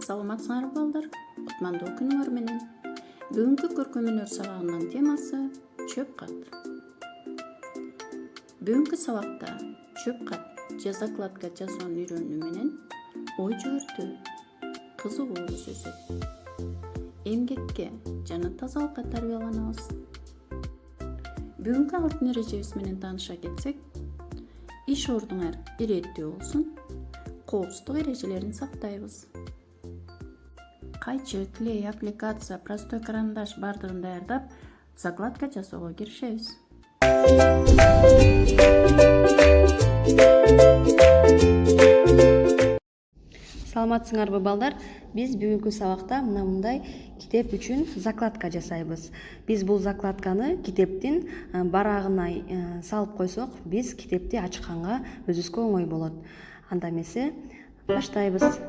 саламатсыңарбы балдар? Кутмандуу күнүңөр менен. Бүгүнкү көркөм өнөр сабагынын темасы чөп кат. Бүгүнкү сабакта чөп кат же закладка жасоону үйрөнүү менен ой жүгүртүү, кызыгуу өсөт. Эмгекке жана тазалыкка тарбияланабыз. Бүгүнкү алтын эрежебиз менен тааныша кетсек, иш ордуңар иреттүү болсун, коопсуздук эрежелерин сактайбыз. Кайчы, клей, аппликация, простой карандаш бардыгын даярдап, закладка жасоого киришебиз. Саламатсыңарбы балдар? Биз бүгүнкү сабакта мындай китеп үчүн закладка жасайбыз. Биз бул закладканы китептин барагына салып койсок, биз китепти ачканга өзүбүзгө оңой болот. Анда эмесе баштайбыз.